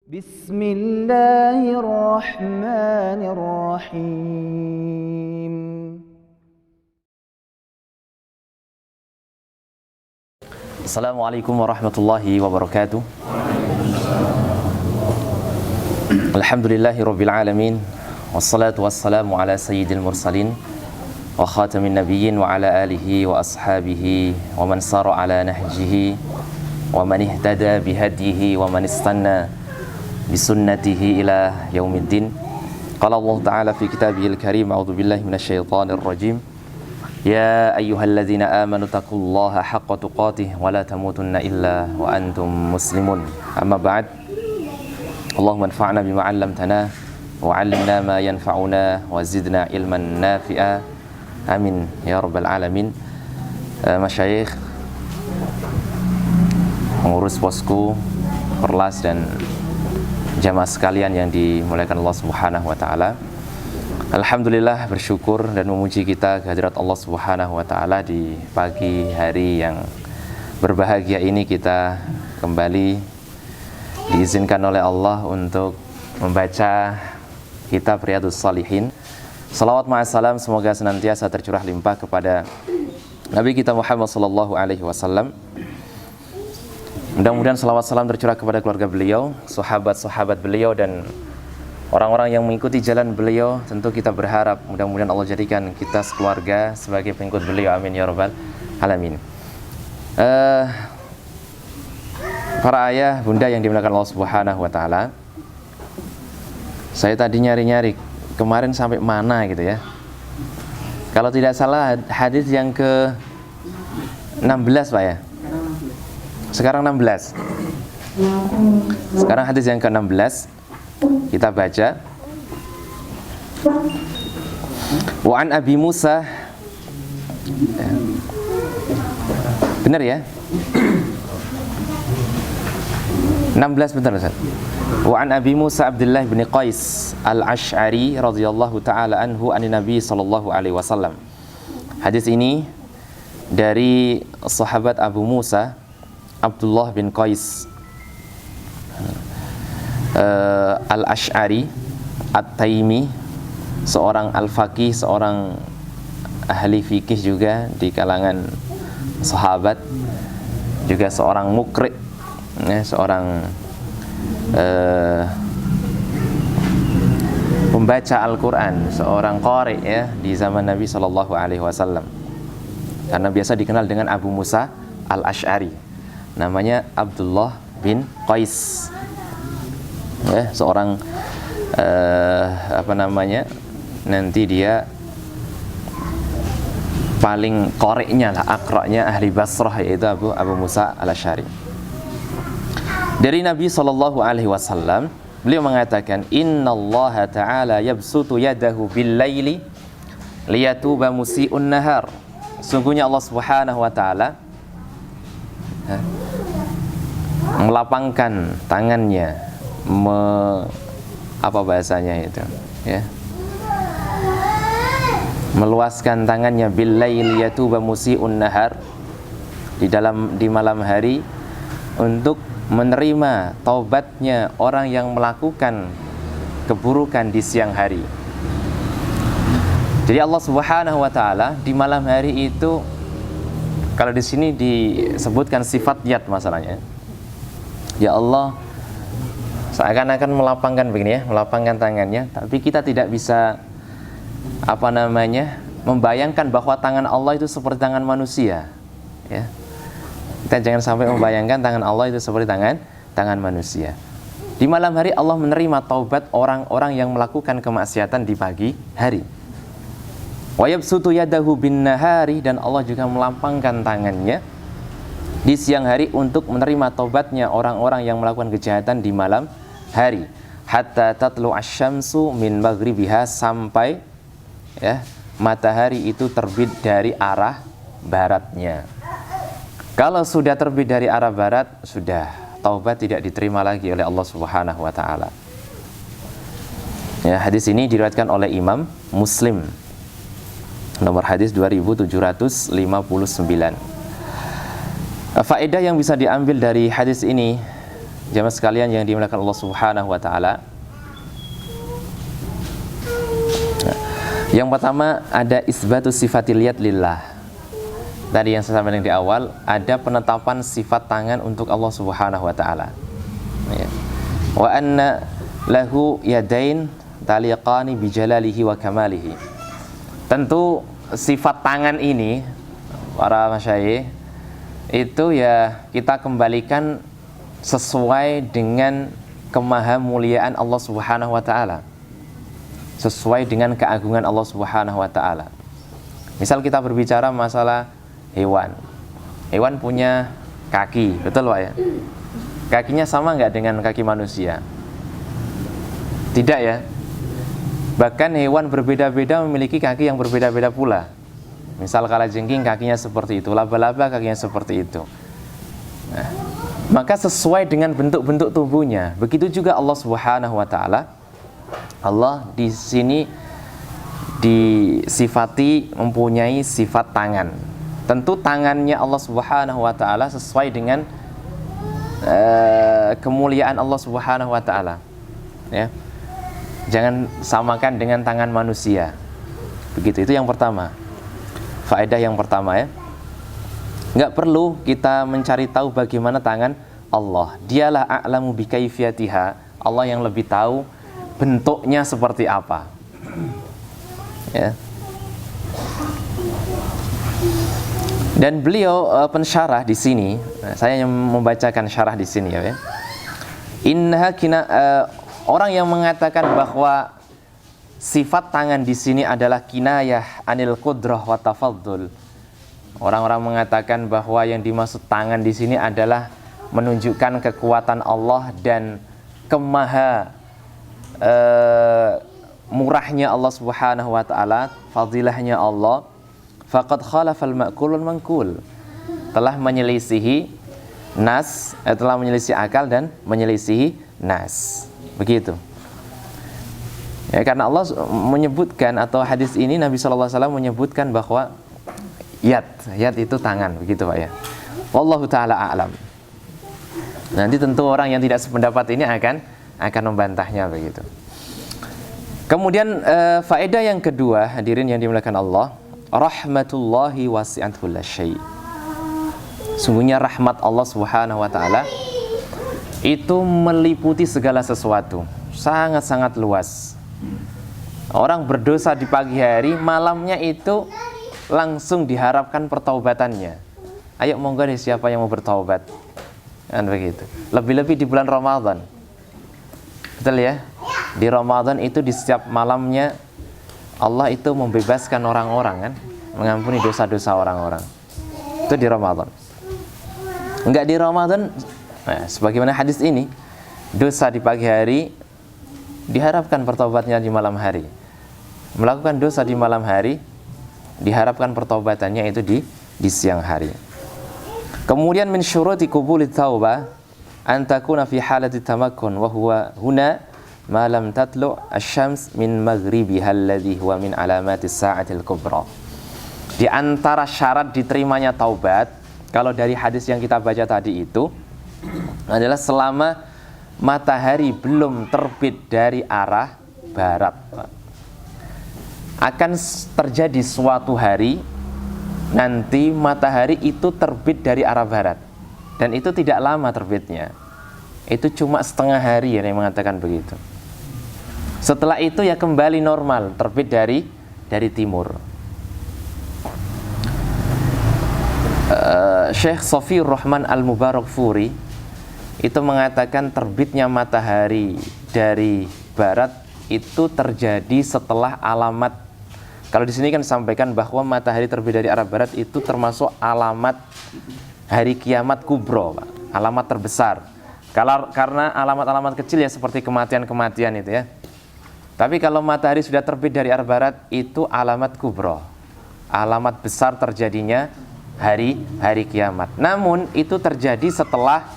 Bismillahirrahmanirrahim. Assalamualaikum warahmatullahi wabarakatuh. Alhamdulillahirabbil alamin. Wassalatu wassalamu ala sayyidil mursalin wa khatamin nabiyyin wa ala alihi wa ashabihi wa man sara ala nahjihi wa man ihtada bihadihi wa man istanna bisunnatihi ila yaumiddin. Qala Allah Ta'ala fi kitabihil karim, a'udzu billahi minasyaitonir rajim. Ya ayyuhalladzina amanu taqullaha haqqa tuqatih wa la tamutunna illa wa antum muslimun. Amma ba'd. Allahumma anfa'na bima 'allamtana wa 'allimna ma yanfa'una wa zidna ilman nafi'a. Amin ya rabbal alamin. Masyayikh, pengurus posku, perlas dan jamaah sekalian yang dimuliakan Allah Subhanahu wa taala. Alhamdulillah, bersyukur dan memuji kita kehadirat Allah Subhanahu wa taala di pagi hari yang berbahagia ini. Kita kembali diizinkan oleh Allah untuk membaca kitab Riyadhus Shalihin. Salawat ma'assalam semoga senantiasa tercurah limpah kepada Nabi kita Muhammad sallallahu alaihi wasallam. Mudah-mudahan salawat salam tercurah kepada keluarga beliau, sahabat-sahabat beliau, dan orang-orang yang mengikuti jalan beliau. Tentu kita berharap mudah-mudahan Allah jadikan kita sekeluarga sebagai pengikut beliau. Amin ya rabbal alamin. Para ayah, bunda yang dimuliakan Allah Subhanahu wa taala, saya tadi nyari-nyari kemarin sampai mana gitu ya. Kalau tidak salah hadis yang ke 16 Pak ya. Sekarang 16. Sekarang hadis yang ke 16 kita baca. Wa an Abi Musa. Benar ya? 16 benar Ustaz. Wa an Abi Musa Abdullah bin Qais Al-Asy'ari radhiyallahu taala anhu anin Nabi sallallahu alaihi wasallam. Hadis ini dari sahabat Abu Musa Abdullah bin Qais Al-Asy'ari At-Taimi, seorang al-faqih, seorang ahli fikih juga di kalangan sahabat, juga seorang mukri, seorang pembaca Al-Quran, seorang qari ya di zaman Nabi Sallallahu Alaihi Wasallam. Karena biasa dikenal dengan Abu Musa Al-Asy'ari, namanya Abdullah bin Qais, ya, seorang nanti dia paling qari'nya lah, aqra'nya ahli Basrah, yaitu Abu Musa Al-Asy'ari. Dari Nabi Sallallahu Alaihi Wasallam, beliau mengatakan, Innallaha ta'ala yabsutu yadahu bil-laili liyatuba musi'un nahar. Sungguhnya Allah Subhanahu wa ta'ala melapangkan tangannya, meluaskan tangannya bil-laili yatuba musi'un nahar, di malam hari, untuk menerima taubatnya orang yang melakukan keburukan di siang hari. Jadi Allah Subhanahu wa taala di malam hari itu, kalau di sini disebutkan sifat yad masalahnya. Ya Allah seakan-akan melapangkan begini ya, melapangkan tangannya, tapi kita tidak bisa membayangkan bahwa tangan Allah itu seperti tangan manusia, ya. Kita jangan sampai membayangkan tangan Allah itu seperti tangan manusia. Di malam hari Allah menerima taubat orang-orang yang melakukan kemaksiatan di pagi hari. Wa yabsutu yadahu bin nahari, dan Allah juga melapangkan tangannya di siang hari untuk menerima taubatnya orang-orang yang melakukan kejahatan di malam hari. Hatta tatlu asyamsu min maghribiha, sampai ya matahari itu terbit dari arah baratnya. Kalau sudah terbit dari arah barat, sudah taubat tidak diterima lagi oleh Allah Subhanahu wa taala. Ya, hadis ini diriwayatkan oleh Imam Muslim. Nomor hadis 2759. Faedah yang bisa diambil dari hadis ini Jamaah sekalian yang dimuliakan Allah Subhanahu wa taala. Yang pertama ada isbatu sifatil yad lillah. Tadi yang saya sampaikan di awal, ada penetapan sifat tangan untuk Allah Subhanahu wa taala. Ya. Wa anna lahu yadain taliqani bi jalalihi wa kamalihi. Tentu sifat tangan ini para masyayikh itu ya kita kembalikan sesuai dengan kemahamuliaan Allah Subhanahu wa taala. Sesuai dengan keagungan Allah Subhanahu wa taala. Misal kita berbicara masalah hewan. Hewan punya kaki, betul Pak ya? Kakinya sama nggak dengan kaki manusia? Tidak ya. Bahkan hewan berbeda-beda memiliki kaki yang berbeda-beda pula. Misal kalajengking kakinya seperti itu, laba-laba kakinya seperti itu. Nah, maka sesuai dengan bentuk-bentuk tubuhnya. Begitu juga Allah Subhanahu wa taala. Allah di sini disifati mempunyai sifat tangan. Tentu tangannya Allah Subhanahu wa taala sesuai dengan kemuliaan Allah Subhanahu wa taala. Ya. Jangan samakan dengan tangan manusia. Begitu, itu yang pertama. Faedah yang pertama ya. Enggak perlu kita mencari tahu bagaimana tangan Allah. Dialah a'lamu bi kaifiyatiha. Allah yang lebih tahu bentuknya seperti apa. Ya. Dan beliau pensyarah di sini, saya yang membacakan syarah di sini ya. Innaha orang yang mengatakan bahwa sifat tangan di sini adalah kinayah anil qudrah wa tafaddul. Orang-orang mengatakan bahwa yang dimaksud tangan di sini adalah menunjukkan kekuatan Allah dan murahnya Allah Subhanahu wa taala, fadilahnya Allah. Faqad khalafal ma'qul wal manqul. Telah menyelisihi nas, telah menyelisihi akal dan menyelisihi nas. Begitu. Ya, karena Allah menyebutkan, atau hadis ini Nabi sallallahu alaihi wasallam menyebutkan bahwa yad itu tangan, begitu Pak ya. Wallahu taala a'lam. Nanti tentu orang yang tidak sependapat ini akan membantahnya begitu. Kemudian faedah yang kedua, hadirin yang dimuliakan Allah, rahmatullahi wasi'at kullasyai. Sungguhnya rahmat Allah Subhanahu wa taala itu meliputi segala sesuatu, sangat-sangat luas. Orang berdosa di pagi hari, malamnya itu langsung diharapkan pertaubatannya. Ayo monggo deh, siapa yang mau bertaubat? Kan begitu. Lebih-lebih di bulan Ramadan. Betul ya? Di Ramadan itu di setiap malamnya Allah itu membebaskan orang-orang kan, mengampuni dosa-dosa orang-orang. Itu di Ramadan. Enggak di Ramadan, nah, sebagaimana hadis ini, dosa di pagi hari diharapkan pertaubatnya di malam hari. Melakukan dosa di malam hari diharapkan pertaubatannya itu di siang hari. Kemudian min syuruti qubulit taubah an takuna fi halati tamakkun wa huwa huna ma lam tatlu asy-syams min maghribiha alladhi huwa min alamati sa'atil kubra. Di antara syarat diterimanya taubat, kalau dari hadis yang kita baca tadi itu adalah selama matahari belum terbit dari arah barat. Akan terjadi suatu hari nanti matahari itu terbit dari arah barat, dan itu tidak lama terbitnya, itu cuma setengah hari ya, yang mengatakan begitu. Setelah itu ya kembali normal, terbit dari timur. Syekh Safiur Rahman Al-Mubarakfuri itu mengatakan terbitnya matahari dari barat itu terjadi setelah alamat. Kalau di sini kan disampaikan bahwa matahari terbit dari arah barat itu termasuk alamat hari kiamat kubro, Pak. Alamat terbesar. Karena alamat-alamat kecil ya seperti kematian-kematian itu ya. Tapi kalau matahari sudah terbit dari arah barat itu alamat kubro, alamat besar terjadinya hari kiamat. Namun itu terjadi setelah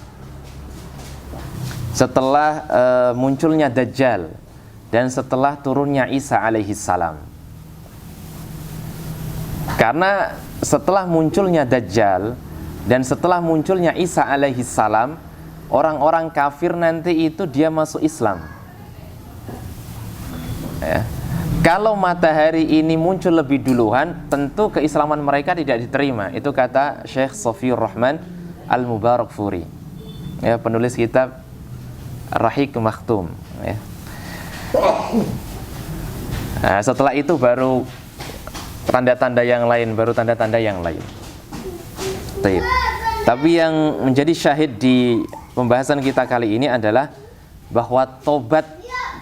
munculnya Dajjal dan setelah turunnya Isa alaihi salam. Karena setelah munculnya Dajjal dan setelah munculnya Isa alaihi salam, orang-orang kafir nanti itu dia masuk Islam. Ya. Kalau matahari ini muncul lebih duluan, tentu keislaman mereka tidak diterima. Itu kata Syekh Safiur Rahman Al-Mubarakfuri, ya, penulis kitab Ar-Rahiq Makhtum, ya. Nah, setelah itu baru tanda-tanda yang lain, Tapi yang menjadi syahid di pembahasan kita kali ini adalah bahwa tobat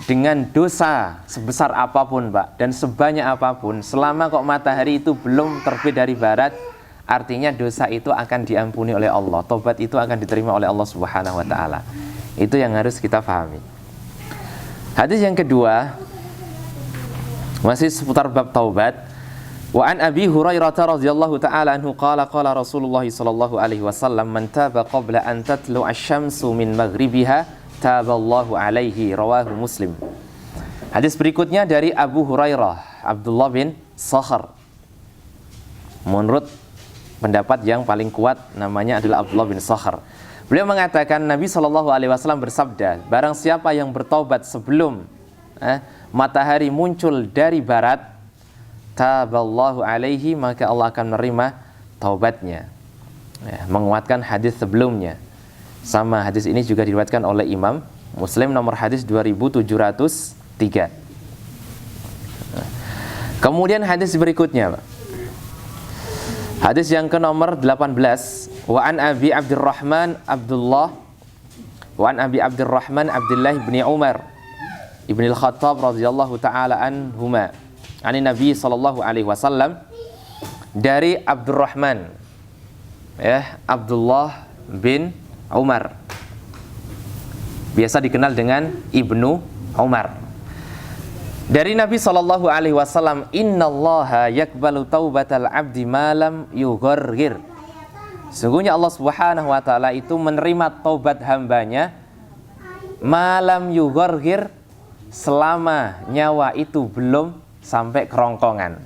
dengan dosa sebesar apapun, Pak, dan sebanyak apapun, selama kok matahari itu belum terbit dari barat, artinya dosa itu akan diampuni oleh Allah. Tobat itu akan diterima oleh Allah Subhanahu wa taala. Itu yang harus kita pahami. Hadis yang kedua masih seputar bab taubat. Wa an Abi Hurairah radhiyallahu taala anhu qala qala Rasulullah sallallahu alaihi wasallam man taba qabla an tatlu asy-syamsu min maghribiha taballahu alaihi, rawahu Muslim. Hadis berikutnya dari Abu Hurairah, Abdullah bin Sakhar. Menurut pendapat yang paling kuat namanya adalah Abdullah bin Sakhar. Beliau mengatakan Nabi SAW bersabda, barang siapa yang bertaubat sebelum matahari muncul dari barat, taballahu alaihi, maka Allah akan menerima taubatnya. Ya, menguatkan hadis sebelumnya. Sama hadis ini juga diriwayatkan oleh Imam Muslim, nomor hadis 2703. Kemudian hadis berikutnya, hadis yang ke nomor 18. Wa an Abi Abdurrahman Abdullah bin Umar ibn al-Khattab radhiyallahu taala anhuma, ani Nabi sallallahu alaihi wasallam, dari Abdurrahman, ya, Abdullah bin Umar, biasa dikenal dengan Ibnu Umar, dari Nabi sallallahu alaihi wasallam, innallaha yakbalu taubatal abdi malam yughargir. Sungguhnya Allah Subhanahu wa taala itu menerima taubat hambanya malam yughargir, selama nyawa itu belum sampai kerongkongan.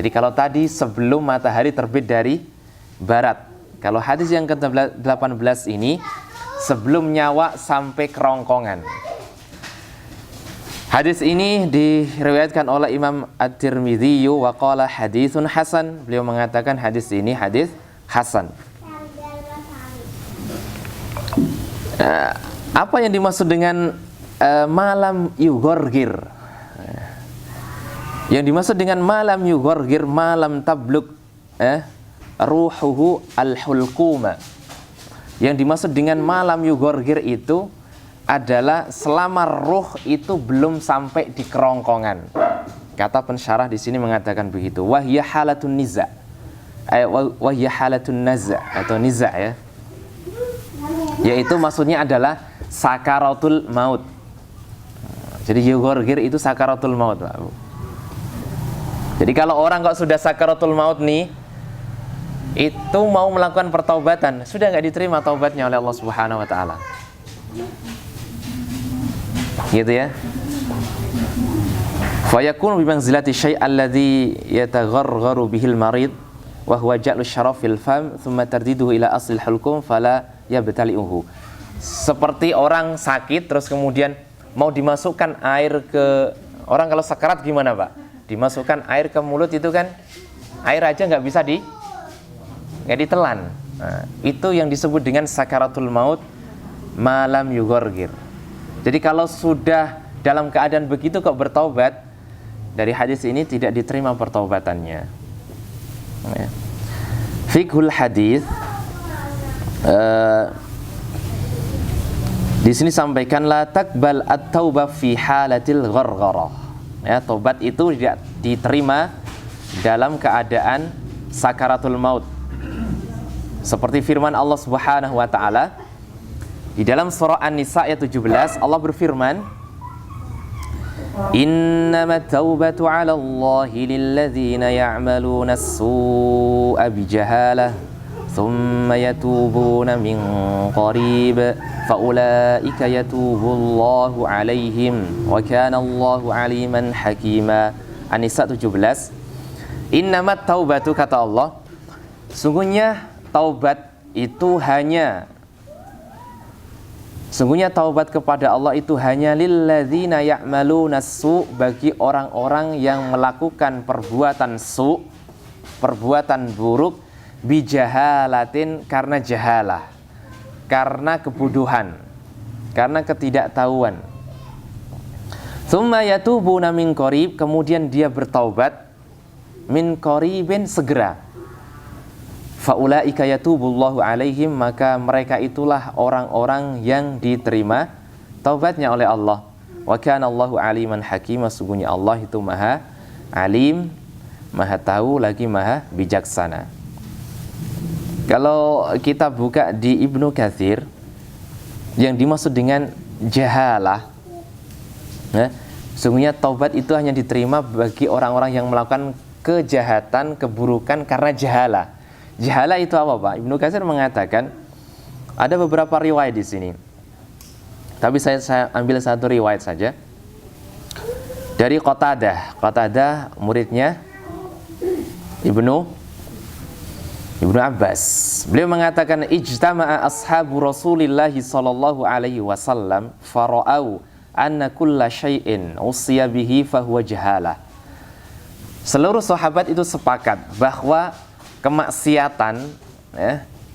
Jadi kalau tadi sebelum matahari terbit dari barat, kalau hadis yang ke-18 ini sebelum nyawa sampai kerongkongan. Hadis ini diriwayatkan oleh Imam At-Tirmidzi wa qala haditsun hasan. Beliau mengatakan hadis ini hadis hasan. Apa yang dimaksud dengan malam yughargir? Yang dimaksud dengan malam yughargir, malam tabluk ruhuhu al-hulquma. Yang dimaksud dengan malam yughargir itu adalah selama ruh itu belum sampai di kerongkongan. Kata pensyarah di sini mengatakan begitu. Wahya halatun niza. Wahya halatun naza atau niza, ya. Yaitu maksudnya adalah sakaratul maut. Jadi yughargir itu sakaratul maut, Pak. Jadi kalau orang kok sudah sakaratul maut nih, itu mau melakukan pertaubatan, sudah nggak diterima taubatnya oleh Allah Subhanahu wa taala. Gitu ya. Fa yakunu bi manzilati syai' alladhi yataghargharu bihil marid wa huwa ja'lu syaraf fil fam thumma tardiduhu ila aslil hulqum fala yabtali'uhu. Seperti orang sakit terus kemudian mau dimasukkan air ke, orang kalau sakarat gimana, Pak? Dimasukkan air ke mulut itu kan air aja nggak bisa nggak ditelan. Nah, itu yang disebut dengan sakaratul maut malam yughargir. Jadi kalau sudah dalam keadaan begitu kok bertaubat, dari hadis ini tidak diterima pertaubatannya. Ya. Fiqhul hadis, di sini sampaikan la takbal at-taubah fi halatil ghargharah. Ya, taubat itu tidak diterima dalam keadaan sakaratul maut. Seperti firman Allah Subhanahu wa taala di dalam surah An-Nisa ayat 17, Allah berfirman, innamat taubatu 'ala Allahi lilladzina ya'maluna as-su'a bijahalah thumma yatubuna min qarib faulaika yatubullahu 'alaihim wa kana Allahu 'aliman hakima. An-Nisa 17. Innamat taubatu, kata Allah, sungguhnya taubat itu hanya Sungguhnya taubat kepada Allah itu hanya lilladzina ya'maluna su, bagi orang-orang yang melakukan perbuatan su, perbuatan buruk, bijahalatin, karena jahalah, karena kebodohan, karena ketidaktahuan. Tsumma yatubuna min qarib, kemudian dia bertaubat, min qaribin, segera. Faulaika yatubullahu alaihim, maka mereka itulah orang-orang yang diterima taubatnya oleh Allah. Wa kana Allahu aliman hakim, sesungguhnya Allah itu maha alim, maha tahu, lagi maha bijaksana. Kalau kita buka di Ibnu Katsir, yang dimaksud dengan jahalah, sesungguhnya taubat itu hanya diterima bagi orang-orang yang melakukan kejahatan, keburukan karena jahalah. Jahalah itu apa, Pak? Ibnu Katsir mengatakan ada beberapa riwayat di sini. Tapi saya ambil satu riwayat saja. Dari Qatadah. Qatadah muridnya Ibnu Abbas. Beliau mengatakan ijtama'a ashabu Rasulillah sallallahu alaihi wasallam fara'au anna kulla syai'in usiya bihi fahuwa jahalah. Seluruh sahabat itu sepakat bahwa kemaksiatan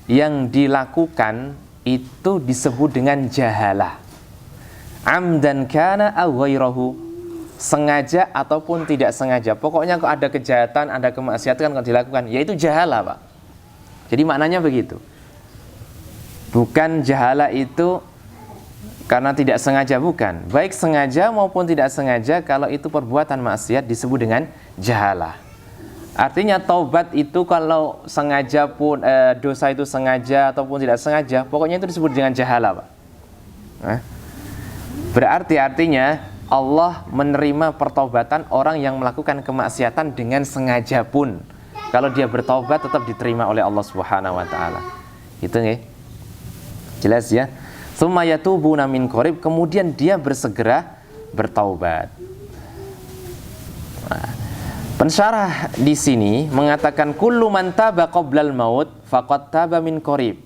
yang dilakukan itu disebut dengan jahalah. Amdan kana aw ghairahu, sengaja ataupun tidak sengaja. Pokoknya kalau ada kejahatan, ada kemaksiatan kalau dilakukan, yaitu jahalah, Pak. Jadi maknanya begitu. Bukan jahalah itu karena tidak sengaja, bukan. Baik sengaja maupun tidak sengaja, kalau itu perbuatan maksiat disebut dengan jahalah. Artinya taubat itu kalau sengaja pun dosa itu sengaja ataupun tidak sengaja, pokoknya itu disebut dengan jahalah, Pak. Berarti artinya Allah menerima pertaubatan orang yang melakukan kemaksiatan dengan sengaja pun. Kalau dia bertaubat tetap diterima oleh Allah Subhanahu wa taala. Gitu nggih? Jelas ya? Tsumma yatubuna min qarib, kemudian dia bersegera bertaubat. Pensyarah di sini mengatakan kullu man taba qoblal maut faqad taba min qarib.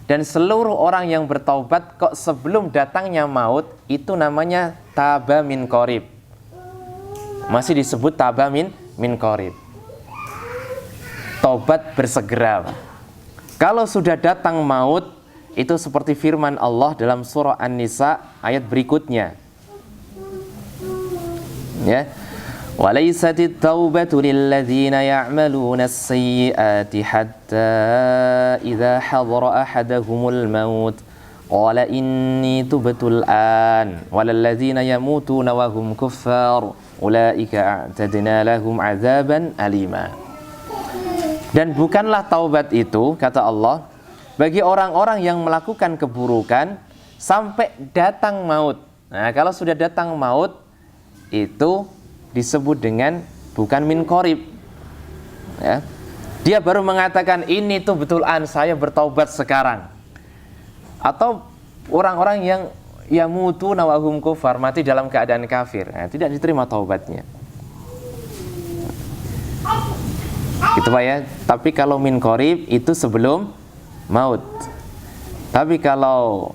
Dan seluruh orang yang bertaubat kok sebelum datangnya maut itu namanya taba min qarib. Masih disebut taba min qarib. Taubat bersegera. Kalau sudah datang maut, itu seperti firman Allah dalam surah An-Nisa ayat berikutnya. Ya. Walaisatit taubatu lilladzina ya'maluna as-sayyi'ati hatta idza hadara ahadahumul maut qala inni tubtu al-an walalladzina yamutuna wa hum kuffar ulaika a'tadna lahum 'adzaban alima. Dan bukanlah taubat itu, kata Allah, bagi orang-orang yang melakukan keburukan sampai datang maut. Nah, kalau sudah datang maut itu disebut dengan bukan min qarib. Ya. Dia baru mengatakan ini tuh betulan saya bertaubat sekarang. Atau orang-orang yang yamutu nawahum kufar, mati dalam keadaan kafir. Nah, tidak diterima taubatnya. Gitu Pak ya. Tapi kalau min qarib itu sebelum maut. Tapi kalau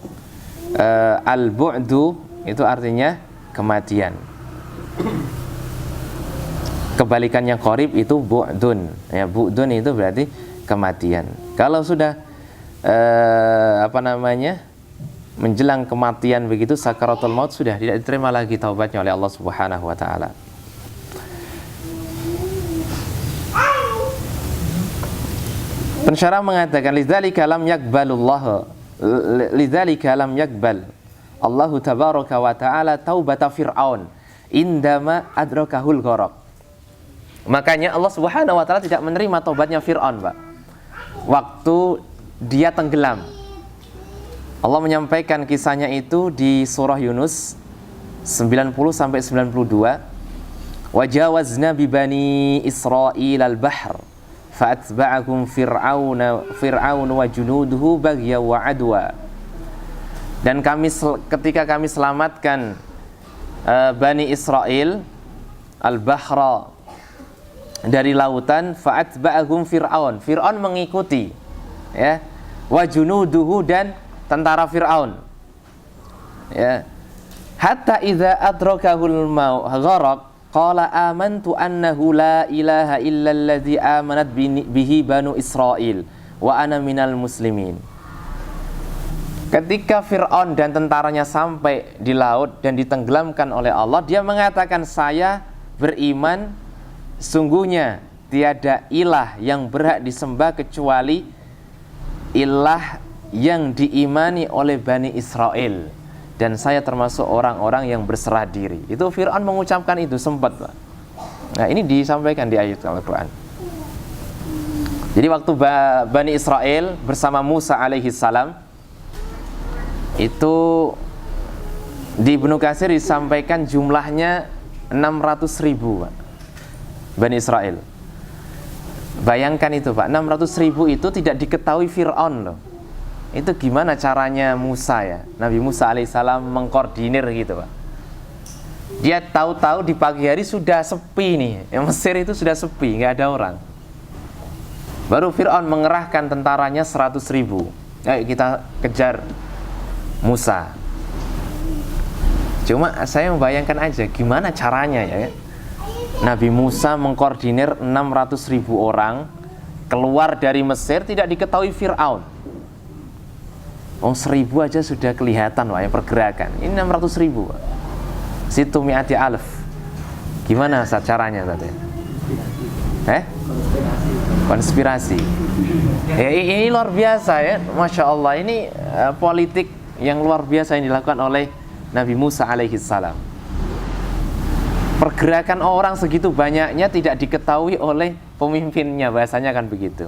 al-bu'du itu artinya kematian. Kebalikannya qarib itu bu'dun. Ya, bu'dun itu berarti kematian. Kalau sudah menjelang kematian begitu, sakaratul maut, sudah tidak diterima lagi taubatnya oleh Allah Subhanahu wa taala. Pensyarah mengatakan lidzalika lam yakbal Allahu tabaraka wa ta'ala taubata Fir'aun indama adrakahul gharaq. Makanya Allah Subhanahu wa taala tidak menerima taubatnya Fir'aun, Pak. Waktu dia tenggelam. Allah menyampaikan kisahnya itu di surah Yunus 90 sampai 92. Wajawazna bi bani Israil al-bahr fa'atba'ahum fir'aun wa junuduhu baghya wa adwa. Dan ketika kami selamatkan Bani Israel al-bahra dari lautan, fa'atba'ahum fir'aun, Fir'aun mengikuti, ya, wa junuduhu, dan tentara Fir'aun, ya. Hatta idza adrakahul maut gharaq qala amantu annahu la ilaha illalladzi amanat bihi banu Israil wa ana minal muslimin. Ketika Fir'aun dan tentaranya sampai di laut dan ditenggelamkan oleh Allah, dia mengatakan, saya beriman sungguhnya tiada ilah yang berhak disembah kecuali ilah yang diimani oleh Bani Israel, dan saya termasuk orang-orang yang berserah diri. Itu Fir'aun mengucapkan itu sempat, Pak. Nah, ini disampaikan di ayat Al-Quran. Jadi waktu Bani Israel bersama Musa alaihi salam, itu di Ibnu Katsir disampaikan jumlahnya 600.000, Pak, Bani Israel. Bayangkan itu, Pak, 600.000 itu tidak diketahui Fir'aun loh. Itu gimana caranya Musa, ya, Nabi Musa alaihissalam mengkoordinir gitu, Pak. Dia tahu-tahu di pagi hari sudah sepi nih, Mesir itu sudah sepi, nggak ada orang. Baru Fir'aun mengerahkan tentaranya 100.000. Ayo kita kejar Musa. Cuma saya membayangkan aja gimana caranya, ya. Nabi Musa mengkoordinir 600.000 orang keluar dari Mesir, tidak diketahui Fir'aun. 1.000 aja sudah kelihatan, Pak, ya, pergerakan. Ini 600.000, Pak. Situ mi'ati alf. Gimana caranya tadi? Konspirasi. Ya, ini luar biasa, ya. Masya Allah, ini politik yang luar biasa yang dilakukan oleh Nabi Musa alaihi salam. Pergerakan orang segitu banyaknya tidak diketahui oleh pemimpinnya, bahasanya kan begitu.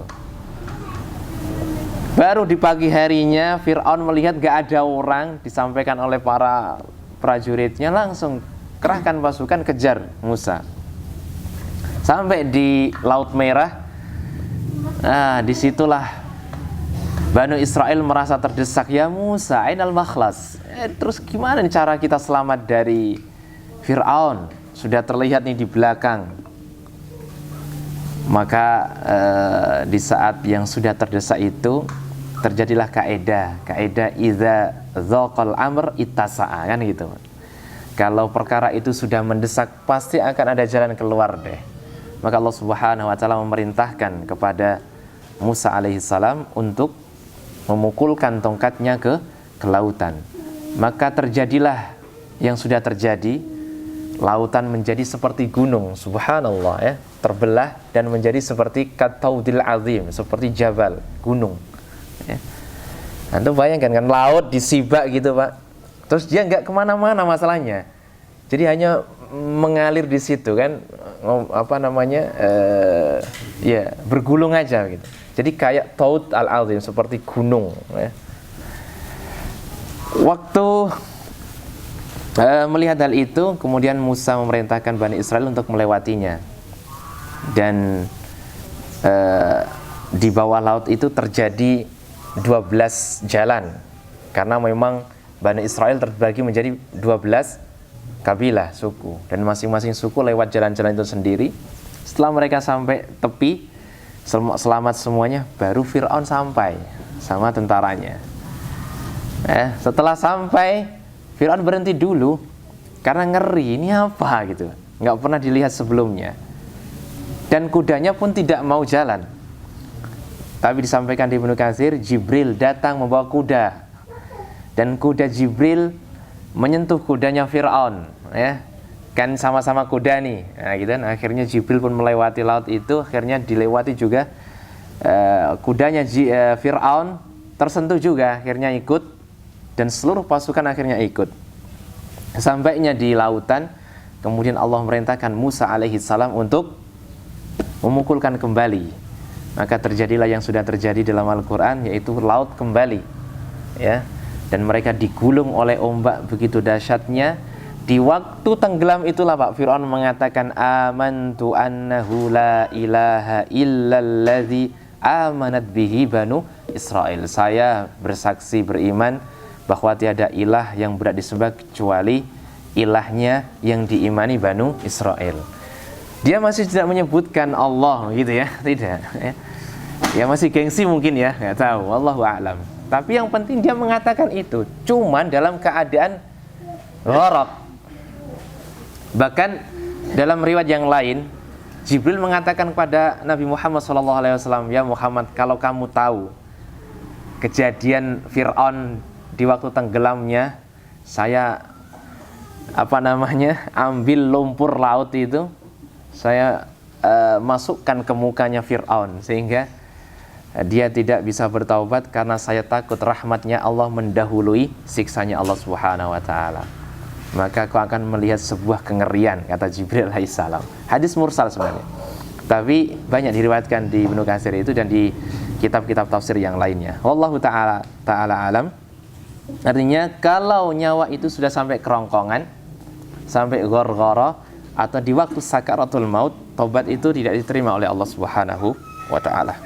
Baru di pagi harinya Fir'aun melihat gak ada orang, disampaikan oleh para prajuritnya, langsung kerahkan pasukan kejar Musa. Sampai di Laut Merah, disitulah Banu Israel merasa terdesak. Ya Musa, ainal makhlas? Terus gimana cara kita selamat dari Fir'aun? Sudah terlihat nih di belakang. Maka di saat yang sudah terdesak itu terjadilah kaidah idza dzaqal amr ittasa'a, kan gitu. Kalau perkara itu sudah mendesak, pasti akan ada jalan keluar deh. Maka Allah Subhanahu wa taala memerintahkan kepada Musa alaihissalam untuk memukulkan tongkatnya ke lautan. Maka terjadilah yang sudah terjadi. Lautan menjadi seperti gunung, subhanallah, ya, terbelah dan menjadi seperti kataudil azim, seperti jabal, gunung, ya. Anda bayangkan kan, laut disibak gitu, Pak. Terus dia nggak kemana-mana masalahnya, jadi hanya mengalir di situ kan, ya, bergulung aja gitu. Jadi kayak taud al-azim, seperti gunung, ya. Waktu melihat hal itu, kemudian Musa memerintahkan Bani Israel untuk melewatinya. Dan di bawah laut itu terjadi 12 jalan, karena memang Bani Israel terbagi menjadi 12 kabilah, suku, dan masing-masing suku lewat jalan-jalan itu sendiri. Setelah mereka sampai tepi, selamat semuanya, baru Fir'aun sampai sama tentaranya. Setelah sampai, Fir'aun berhenti dulu karena ngeri, ini apa gitu, nggak pernah dilihat sebelumnya. Dan kudanya pun tidak mau jalan. Tapi disampaikan di Ibnu Katsir, Jibril datang membawa kuda, dan kuda Jibril menyentuh kudanya Fir'aun, ya kan, sama-sama kuda nih. Nah, gitu kan, akhirnya Jibril pun melewati laut itu, akhirnya dilewati juga kudanya Fir'aun, tersentuh juga, akhirnya ikut, dan seluruh pasukan akhirnya ikut. Sampainya di lautan, kemudian Allah merintahkan Musa alaihissalam untuk memukulkan kembali. Maka terjadilah yang sudah terjadi dalam Al-Quran, yaitu laut kembali, ya. Dan mereka digulung oleh ombak begitu dahsyatnya. Di waktu tenggelam itulah, Pak, Fir'aun mengatakan, amantu annahu la ilaha illalladzi amanat bihi banu Israel. Saya bersaksi, beriman bahwa tiada ilah yang berhak disembah kecuali ilahnya yang diimani Banu Israel. Dia masih tidak menyebutkan Allah gitu, ya, tidak, ya. Ya masih gengsi mungkin, ya, nggak tahu, wallahu a'lam. Tapi yang penting dia mengatakan itu, cuman dalam keadaan gharaq. Bahkan dalam riwayat yang lain, Jibril mengatakan kepada Nabi Muhammad SAW, ya Muhammad, kalau kamu tahu kejadian Fir'aun di waktu tenggelamnya, saya ambil lumpur laut itu, saya masukkan ke mukanya Fir'aun sehingga dia tidak bisa bertaubat karena saya takut rahmatnya Allah mendahului siksanya Allah Subhanahu wa taala. Maka kau akan melihat sebuah kengerian, kata Jibril alaihissalam. Hadis mursal sebenarnya, tapi banyak diriwayatkan di Ibnu Katsir itu dan di kitab-kitab tafsir yang lainnya. Wallahu taala alam. Artinya kalau nyawa itu sudah sampai kerongkongan, sampai gharghara atau di waktu sakaratul maut, taubat itu tidak diterima oleh Allah Subhanahu wa taala.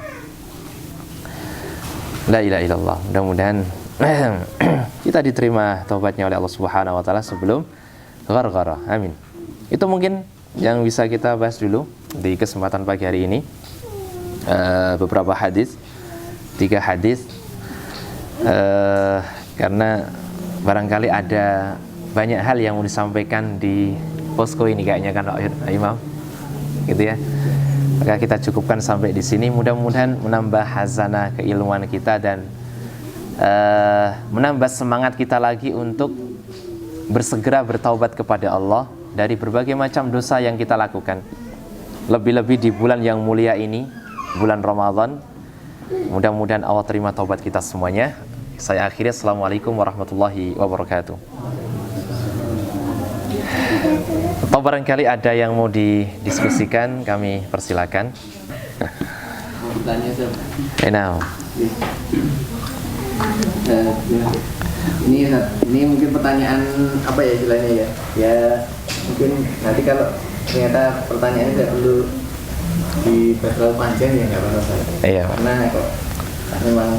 La ilaha illallah. Mudah-mudahan kita diterima taubatnya oleh Allah Subhanahu wa taala sebelum gharghara. Amin. Itu mungkin yang bisa kita bahas dulu di kesempatan pagi hari ini. Beberapa hadis, 3 hadis, karena barangkali ada banyak hal yang mau disampaikan di posko ini kayaknya kan Pak Imam, gitu ya. Maka kita cukupkan sampai di sini. Mudah-mudahan menambah hazanah keilmuan kita dan menambah semangat kita lagi untuk bersegera bertaubat kepada Allah dari berbagai macam dosa yang kita lakukan. Lebih-lebih di bulan yang mulia ini, bulan Ramadan. Mudah-mudahan Allah terima taubat kita semuanya. Saya akhiri. Assalamualaikum warahmatullahi wabarakatuh. Atau barangkali ada yang mau didiskusikan, kami persilakan. Tanya Now. Ini mungkin pertanyaan apa ya istilahnya ya? Ya mungkin nanti kalau ternyata pertanyaannya tidak perlu dibahas terlalu panjang ya nggak apa-apa. Iya. Karena kok memang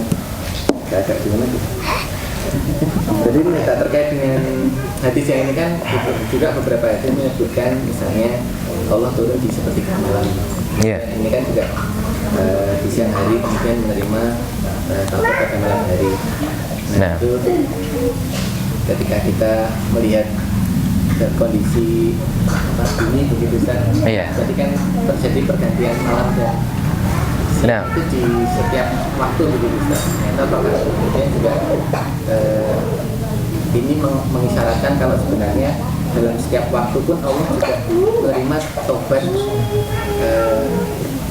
agak gimana gitu. Jadi minta terkait dengan hadis yang ini kan juga beberapa hadis menyebutkan misalnya Allah turun di sepertiga malam. Iya. Ini kan juga di siang hari kemudian menerima taubat pada malam hari. Nah, itu ketika kita melihat kondisi bumi begitu kan, iya. jadi kan terjadi pergantian malam dan Nah, itu di setiap waktu begitu kan. Ternyata bahkan kemudian juga ini mengisyaratkan kalau sebenarnya dalam setiap waktu pun Allah juga menerima taubat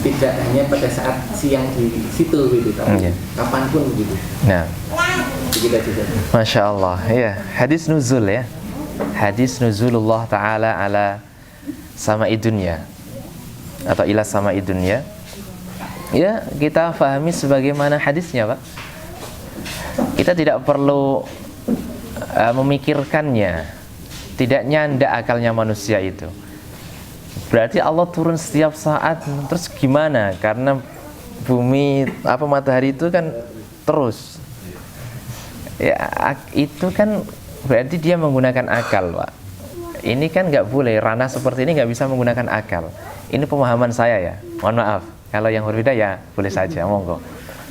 tidak hanya pada saat siang di situ gitu, tapi kapanpun begitu. nah, Begitu aja. Masya Allah, ya. Hadis nuzul ya. Hadis nuzulullah Ta'ala ala sama'i dunya atau ila sama'i dunya. Ya, kita fahami sebagaimana hadisnya, Pak. Kita tidak perlu memikirkannya. Tidak nyanda akalnya manusia itu. Berarti Allah turun setiap saat. Terus gimana? Karena bumi matahari itu kan terus. Ya, itu kan berarti dia menggunakan akal, Pak. Ini kan nggak boleh, ranah seperti ini nggak bisa menggunakan akal. Ini pemahaman saya ya, mohon maaf. Kalau yang berbeda ya boleh saja, monggo.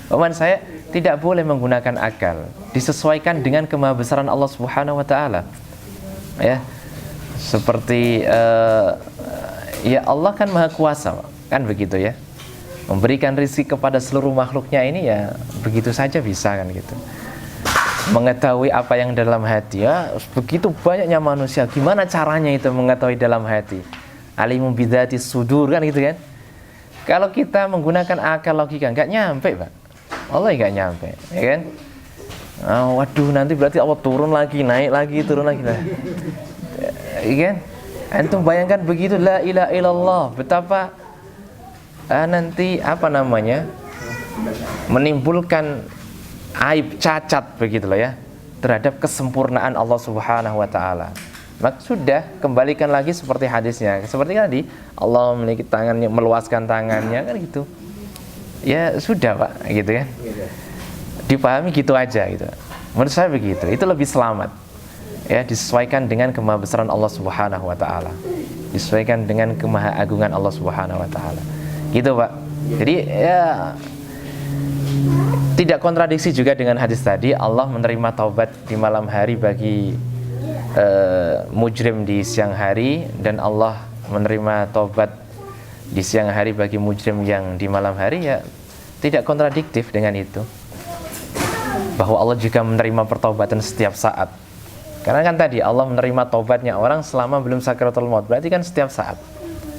Pemahaman saya tidak boleh menggunakan akal, disesuaikan dengan kemahabesaran Allah Subhanahu Wa Taala. Ya, seperti ya Allah kan maha kuasa, kan begitu ya. Memberikan rezeki kepada seluruh makhluknya ini ya begitu saja bisa kan gitu. Mengetahui apa yang dalam hati ya, begitu banyaknya manusia, gimana caranya itu mengetahui dalam hati? Alimun bidzati sudur kan gitu kan. Kalau kita menggunakan akal logika nggak nyampe, Pak. Allah nggak nyampe, ya kan? Oh, waduh, nanti berarti Allah turun lagi, naik lagi, turun lagi lah. Ya kan? Antum bayangkan begitu, la ilaha illallah, betapa nanti menimbulkan aib, cacat begitu loh ya terhadap kesempurnaan Allah Subhanahu wa taala. Maka sudah kembalikan lagi seperti hadisnya. Seperti tadi Allah memiliki tangannya, meluaskan tangannya kan gitu. Ya sudah, Pak, gitu kan. Dipahami gitu aja gitu. Menurut saya begitu. Itu lebih selamat. Ya, disesuaikan dengan kemahabesaran Allah Subhanahu wa taala. Disesuaikan dengan kemahaagungan Allah Subhanahu wa taala. Gitu, Pak. Jadi ya tidak kontradiksi juga dengan hadis tadi, Allah menerima taubat di malam hari bagi mujrim di siang hari dan Allah menerima taubat di siang hari bagi mujrim yang di malam hari, ya tidak kontradiktif dengan itu. Bahwa Allah juga menerima pertobatan setiap saat. Karena kan tadi Allah menerima taubatnya orang selama belum sakaratul maut, berarti kan setiap saat.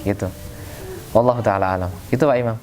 Gitu. Wallahu taala alam. Itu Pak Imam.